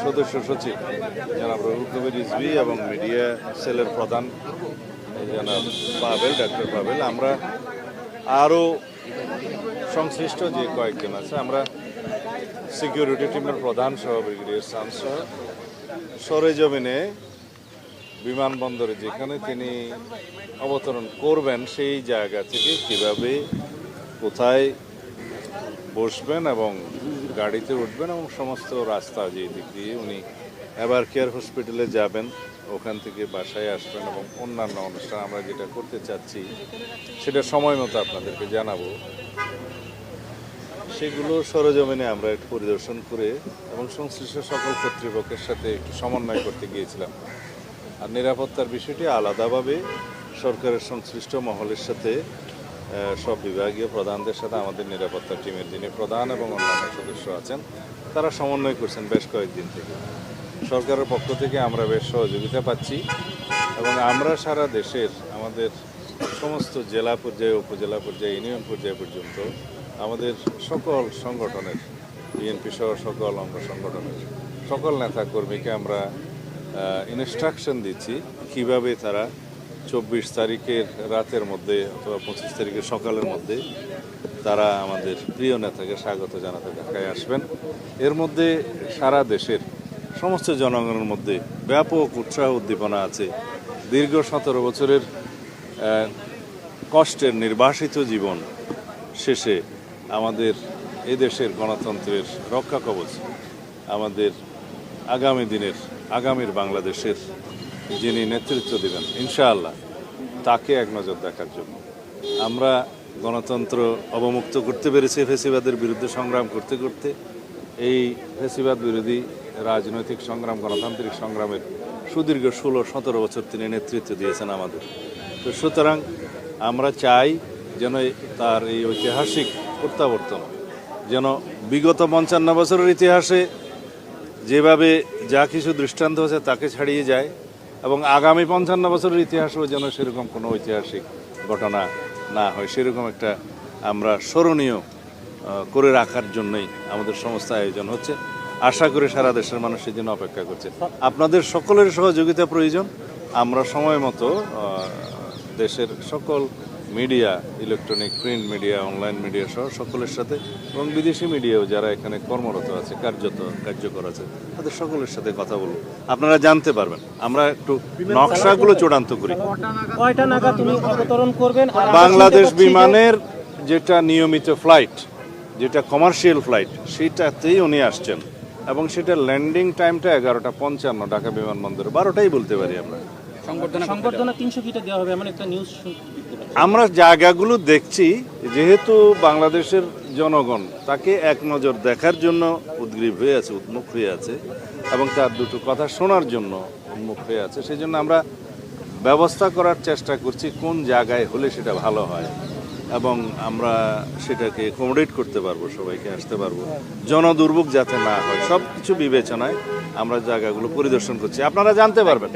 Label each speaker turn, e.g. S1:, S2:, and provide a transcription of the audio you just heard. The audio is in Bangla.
S1: সদস্য সচিব জনাব রুহুল কবির রিজভী এবং মিডিয়া সেলের প্রধান জনাব পাবেল, ডক্টর পাবেল, আমরা আরও সংশ্লিষ্ট যে কয়েকজন আছে, আমরা সিকিউরিটি টিমের প্রধান সহ ব্রিগেডিয়ার সান সহ সরেজমিনে বিমানবন্দরে যেখানে তিনি অবতরণ করবেন সেই জায়গা থেকে কিভাবে কোথায় বসবেন এবং গাড়িতে উঠবেন এবং সমস্ত রাস্তা যে দিক দিয়ে উনি এবার কেয়ার হসপিটালে যাবেন, ওখান থেকে বাসায় আসবেন এবং অন্যান্য অনুষ্ঠান আমরা যেটা করতে চাচ্ছি সেটা সময় মতো আপনাদেরকে জানাবো। সেগুলো সরেজমিনে আমরা একটু পরিদর্শন করে এবং সংশ্লিষ্ট সকল কর্তৃপক্ষের সাথে একটু সমন্বয় করতে গিয়েছিলাম। আর নিরাপত্তার বিষয়টি আলাদাভাবে সরকারের সংশ্লিষ্ট মহলের সাথে সব বিভাগীয় প্রধানদের সাথে আমাদের নিরাপত্তা টিমের যিনি প্রধান এবং অন্যান্য সদস্য আছেন তারা সমন্বয় করছেন বেশ কয়েকদিন থেকে। সরকারের পক্ষ থেকে আমরা বেশ সহযোগিতা পাচ্ছি এবং আমরা সারা দেশের আমাদের সমস্ত জেলা পর্যায়ে, উপজেলা পর্যায়ে, ইউনিয়ন পর্যায়ে পর্যন্ত আমাদের সকল সংগঠনের, বিএনপি সহ সকল অঙ্গ সংগঠনের সকল নেতা কর্মীকে আমরা ইনস্ট্রাকশন দিচ্ছি কিভাবে তারা 24 তারিখের রাতের মধ্যে অথবা 25 তারিখের সকালের মধ্যে তারা আমাদের প্রিয় নেতাকে স্বাগত জানাতে ঢাকায় আসবেন। এর মধ্যে সারা দেশের সমস্ত জনগণের মধ্যে ব্যাপক উৎসাহ উদ্দীপনা আছে। দীর্ঘ 17 বছরের কষ্টের নির্বাসিত জীবন শেষে আমাদের এদেশের গণতন্ত্রের রক্ষা কবচ, আমাদের আগামী দিনের, আগামীর বাংলাদেশের যিনি নেতৃত্ব দেবেন ইনশাআল্লাহ, তাকে এক নজর দেখার জন্য আমরা গণতন্ত্র অবমুক্ত করতে পেরেছি। ফ্যাসিবাদের বিরুদ্ধে সংগ্রাম করতে করতে এই ফ্যাসিবাদ বিরোধী রাজনৈতিক সংগ্রাম, গণতান্ত্রিক সংগ্রামের সুদীর্ঘ 16-17 বছর তিনি নেতৃত্ব দিয়েছেন আমাদের। তো সুতরাং আমরা চাই যেন তার এই ঐতিহাসিক প্রত্যাবর্তন যেন বিগত 55 বছরের ইতিহাসে যেভাবে যা কিছু দৃষ্টান্ত হয়েছে তাকে ছাড়িয়ে যায় এবং আগামী 55 বছরের ইতিহাসেও যেন সেরকম কোনো ঐতিহাসিক ঘটনা না হয়, সেরকম একটা আমরা স্মরণীয় করে রাখার জন্যই আমাদের সমস্ত আয়োজন হচ্ছে। আশা করি সারা দেশের মানুষের জন্য অপেক্ষা করছে। আপনাদের সকলের সহযোগিতা প্রয়োজন। আমরা সময় মতো দেশের সকল media, electronic, print media, online media সহ সকলের সাথে এবং বিদেশি মিডিয়াও যারা এখানে কর্মরত আছে, কার্যকর আছে, তাদের সকলের সাথে কথা বলব। আপনারা জানতে পারবেন আমরা একটু নকশাগুলো চূড়ান্ত করি।
S2: কয়টা নাগাদ তুমি অবতরণ করবেন?
S1: বাংলাদেশ বিমানের যেটা নিয়মিত ফ্লাইট, যেটা কমার্শিয়াল ফ্লাইট, সেটাতেই উনি আসছেন এবং সেটা ল্যান্ডিং টাইমটা 11:55 ঢাকা বিমানবন্দরে, 12টাই বলতে পারি আমরা।
S2: সংবর্ধনা 300 ফিটে দেওয়া হবে এমন একটা নিউজ।
S1: আমরা জায়গাগুলো দেখছি, যেহেতু বাংলাদেশের জনগণ তাকে এক নজর দেখার জন্য উদ্গ্রীব হয়ে আছে, উন্মুখ হয়ে আছে এবং তার দুটো কথা শোনার জন্য উন্মুখ হয়ে আছে, সেই জন্য আমরা ব্যবস্থা করার চেষ্টা করছি কোন জায়গায় হলে সেটা ভালো হয় এবং আমরা সেটাকে অ্যাকোমোডেট করতে পারবো, সবাইকে আসতে পারবো, জনদুর্ভোগ যাতে না হয়, সব কিছু বিবেচনায় আমরা জায়গাগুলো পরিদর্শন করছি। আপনারা জানতে পারবেন।